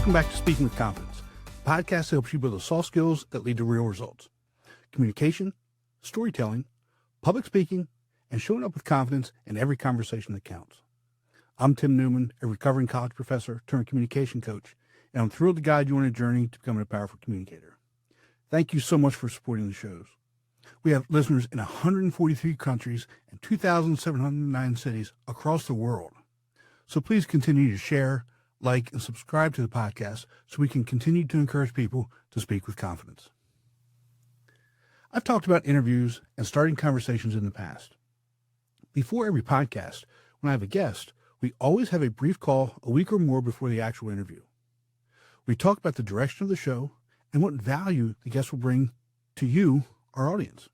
Welcome back to Speaking with Confidence, a podcast that helps you build the soft skills that lead to real results. Communication, storytelling, public speaking, and showing up with confidence in every conversation that counts. I'm Tim Newman, a recovering college professor turned communication coach, and I'm thrilled to guide you on a journey to becoming a powerful communicator. Thank you so much for supporting the shows. We have listeners in 143 countries and 2,709 cities across the world. So please continue to share, like, and subscribe to the podcast so we can continue to encourage people to speak with confidence. I've talked about interviews and starting conversations in the past. Before every podcast, when I have a guest, we always have a brief call a week or more before the actual interview. We talk about the direction of the show and what value the guest will bring to you, our audience.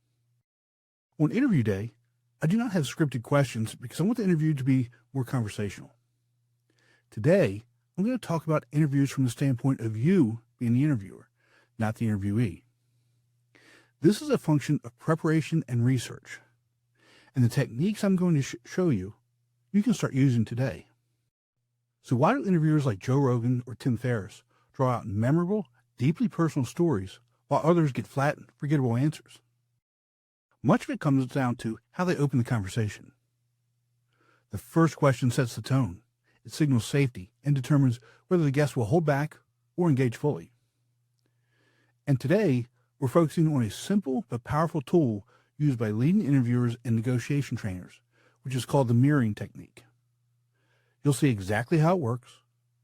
On interview day, I do not have scripted questions because I want the interview to be more conversational. Today, I'm going to talk about interviews from the standpoint of you being the interviewer, not the interviewee. This is a function of preparation and research, and the techniques I'm going to show you, you can start using today. So why do interviewers like Joe Rogan or Tim Ferriss draw out memorable, deeply personal stories while others get flat, forgettable answers? Much of it comes down to how they open the conversation. The first question sets the tone. It signals safety and determines whether the guest will hold back or engage fully. And today, we're focusing on a simple but powerful tool used by leading interviewers and negotiation trainers, which is called the mirroring technique. You'll see exactly how it works,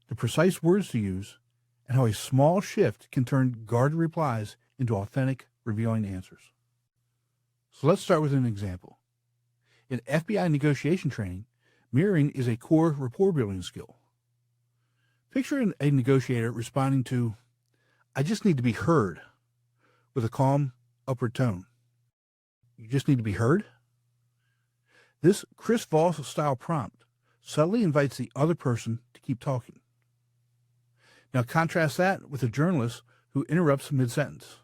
the precise words to use, and how a small shift can turn guarded replies into authentic, revealing answers. So let's start with an example. In FBI negotiation training, mirroring is a core rapport building skill. Picture a negotiator responding to, "I just need to be heard," with a calm, upward tone. You just need to be heard? This Chris Voss-style prompt subtly invites the other person to keep talking. Now contrast that with a journalist who interrupts mid-sentence.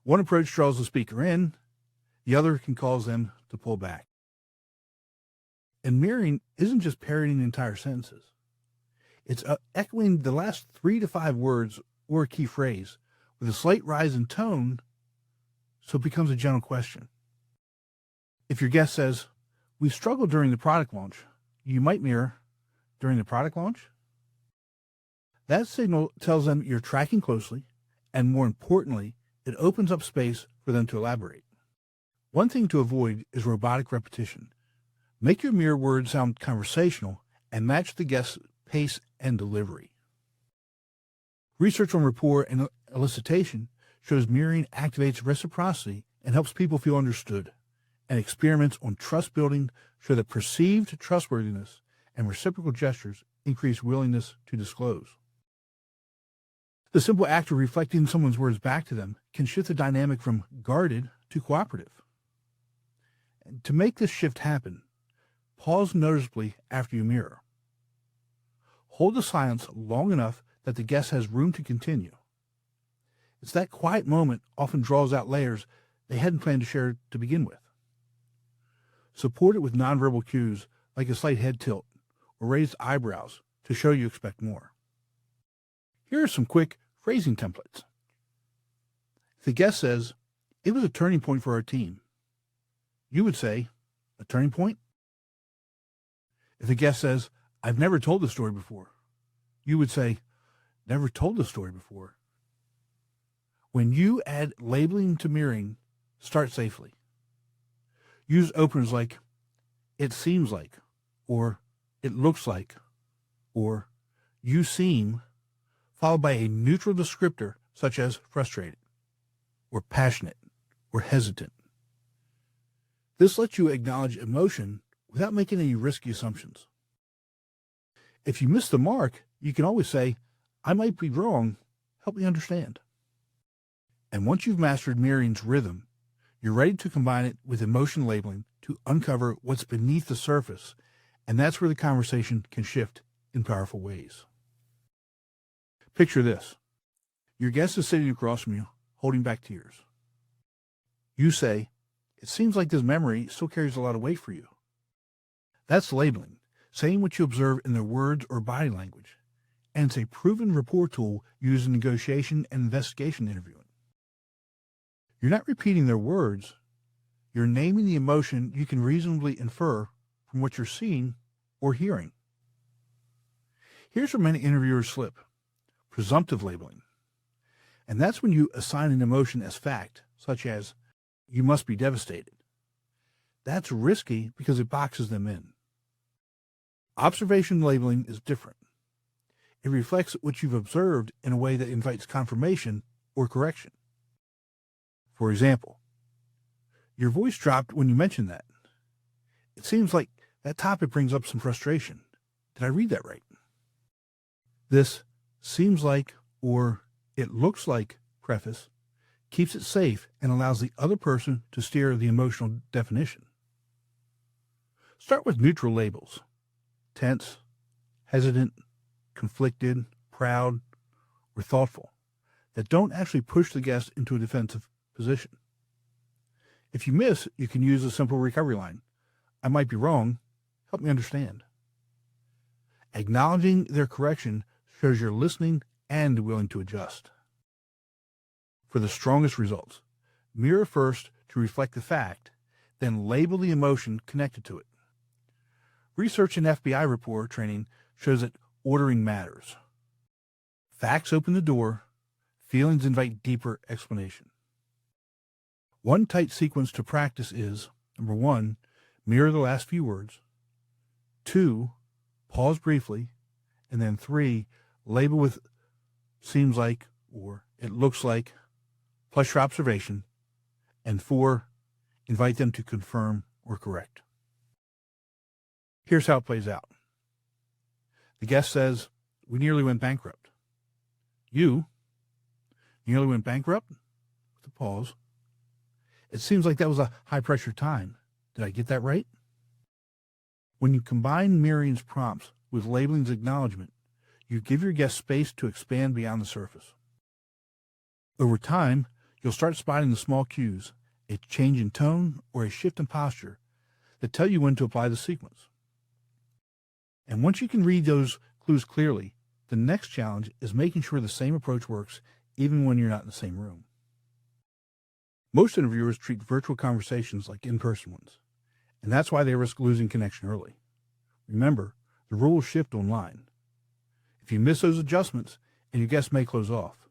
One approach draws the speaker in, the other can cause them to pull back. And mirroring isn't just parodying entire sentences. It's echoing the last 3 to 5 words or a key phrase with a slight rise in tone so it becomes a general question. If your guest says, "We struggled during the product launch," you might mirror, "During the product launch?" That signal tells them you're tracking closely, and more importantly, it opens up space for them to elaborate. One thing to avoid is robotic repetition. Make your mirror words sound conversational and match the guest's pace and delivery. Research on rapport and elicitation shows mirroring activates reciprocity and helps people feel understood, and experiments on trust building show that perceived trustworthiness and reciprocal gestures increase willingness to disclose. The simple act of reflecting someone's words back to them can shift the dynamic from guarded to cooperative. And to make this shift happen, pause noticeably after you mirror. Hold the silence long enough that the guest has room to continue. It's that quiet moment often draws out layers they hadn't planned to share to begin with. Support it with nonverbal cues like a slight head tilt or raised eyebrows to show you expect more. Here are some quick phrasing templates. If the guest says, "It was a turning point for our team," you would say, "A turning point?" If the guest says, "I've never told this story before," you would say, "Never told this story before." When you add labeling to mirroring, start safely. Use openers like, "It seems like," or "It looks like," or "You seem," followed by a neutral descriptor such as frustrated, or passionate, or hesitant. This lets you acknowledge emotion without making any risky assumptions. If you miss the mark, you can always say, "I might be wrong, help me understand." And once you've mastered mirroring's rhythm, you're ready to combine it with emotion labeling to uncover what's beneath the surface, and that's where the conversation can shift in powerful ways. Picture this. Your guest is sitting across from you, holding back tears. You say, "It seems like this memory still carries a lot of weight for you." That's labeling, saying what you observe in their words or body language, and it's a proven rapport tool used in negotiation and investigation interviewing. You're not repeating their words. You're naming the emotion you can reasonably infer from what you're seeing or hearing. Here's where many interviewers slip: presumptive labeling. And that's when you assign an emotion as fact, such as, "You must be devastated." That's risky because it boxes them in. Observation labeling is different. It reflects what you've observed in a way that invites confirmation or correction. For example, your voice dropped when you mentioned that. It seems like that topic brings up some frustration. Did I read that right? This "seems like" or "it looks like" preface keeps it safe and allows the other person to steer the emotional definition. Start with neutral labels: tense, hesitant, conflicted, proud, or thoughtful, that don't actually push the guest into a defensive position. If you miss, you can use a simple recovery line: "I might be wrong. Help me understand." Acknowledging their correction shows you're listening and willing to adjust. For the strongest results, mirror first to reflect the fact, then label the emotion connected to it. Research in FBI rapport training shows that ordering matters. Facts open the door, feelings invite deeper explanation. One tight sequence to practice is: number 1, mirror the last few words; 2, pause briefly; and then 3, label with "seems like" or "it looks like" plus your observation; and 4, invite them to confirm or correct. Here's how it plays out. The guest says, "We nearly went bankrupt." You: "Nearly went bankrupt?" With a pause. "It seems like that was a high-pressure time. Did I get that right?" When you combine mirroring's prompts with labeling's acknowledgement, you give your guest space to expand beyond the surface. Over time, you'll start spotting the small cues, a change in tone or a shift in posture, that tell you when to apply the sequence. And once you can read those clues clearly, the next challenge is making sure the same approach works even when you're not in the same room. Most interviewers treat virtual conversations like in-person ones, and that's why they risk losing connection early. Remember, the rules shift online. If you miss those adjustments, and your guest may close off.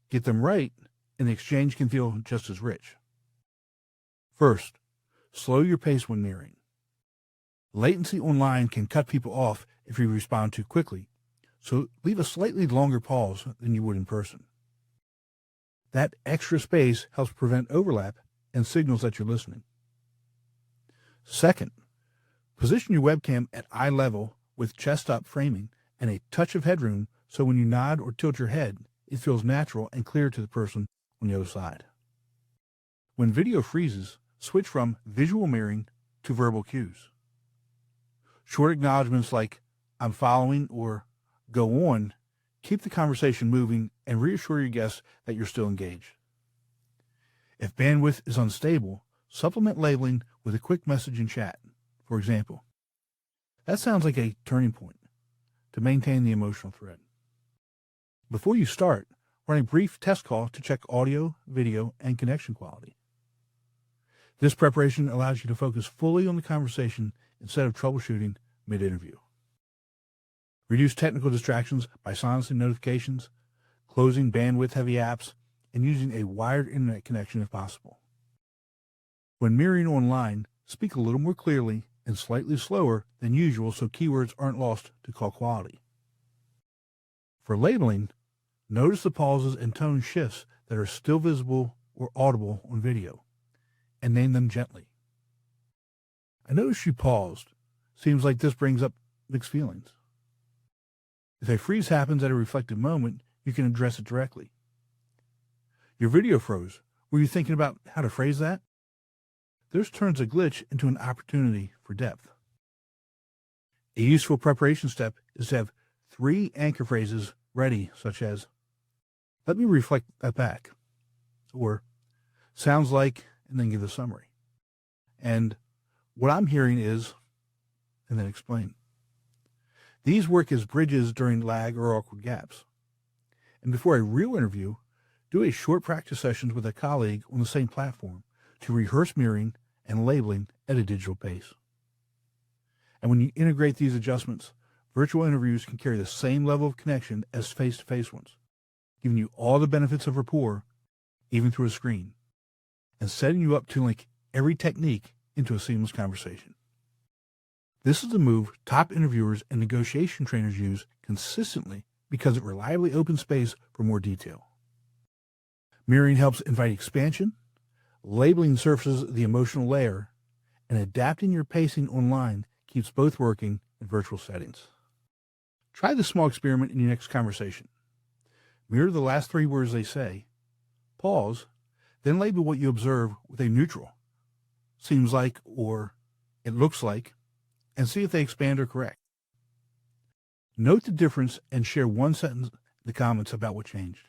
Get them right, and the exchange can feel just as rich. First, slow your pace when mirroring. Latency online can cut people off if you respond too quickly, so leave a slightly longer pause than you would in person. That extra space helps prevent overlap and signals that you're listening. Second, position your webcam at eye level with chest-up framing and a touch of headroom so when you nod or tilt your head, it feels natural and clear to the person on the other side. When video freezes, switch from visual mirroring to verbal cues. Short acknowledgments like "I'm following" or "go on" keep the conversation moving and reassure your guests that you're still engaged. If bandwidth is unstable, supplement labeling with a quick message in chat. For example, "That sounds like a turning point," to maintain the emotional thread. Before you start, run a brief test call to check audio, video, and connection quality. This preparation allows you to focus fully on the conversation instead of troubleshooting mid-interview. Reduce technical distractions by silencing notifications, closing bandwidth-heavy apps, and using a wired internet connection if possible. When mirroring online, speak a little more clearly and slightly slower than usual so keywords aren't lost to call quality. For labeling, notice the pauses and tone shifts that are still visible or audible on video, and name them gently. "I noticed you paused. Seems like this brings up mixed feelings." If a freeze happens at a reflective moment, you can address it directly. "Your video froze. Were you thinking about how to phrase that?" This turns a glitch into an opportunity for depth. A useful preparation step is to have 3 anchor phrases ready, such as, "Let me reflect that back," or "sounds like," and then give a summary, and "what I'm hearing is," and then explain. These work as bridges during lag or awkward gaps. And before a real interview, do a short practice sessions with a colleague on the same platform to rehearse mirroring and labeling at a digital pace. And when you integrate these adjustments, virtual interviews can carry the same level of connection as face-to-face ones, giving you all the benefits of rapport, even through a screen, and setting you up to link every technique into a seamless conversation. This is the move top interviewers and negotiation trainers use consistently because it reliably opens space for more detail. Mirroring helps invite expansion, labeling surfaces the emotional layer, and adapting your pacing online keeps both working in virtual settings. Try this small experiment in your next conversation. Mirror the last 3 words they say, pause, then label what you observe with a neutral, seems like or it looks like, and see if they expand or correct. Note the difference and share one sentence in the comments about what changed.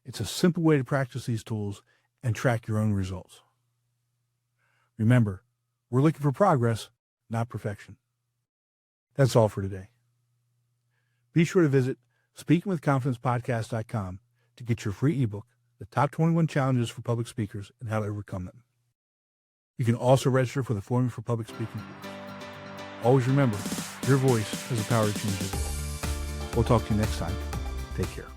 It's a simple way to practice these tools and track your own results. Remember, we're looking for progress, not perfection. That's all for today. Be sure to visit speakingwithconfidencepodcast.com to get your free ebook, The Top 21 Challenges for Public Speakers and How to Overcome Them. You can also register for the Forming for Public Speaking course. Always remember, your voice has the power to change the world. We'll talk to you next time. Take care.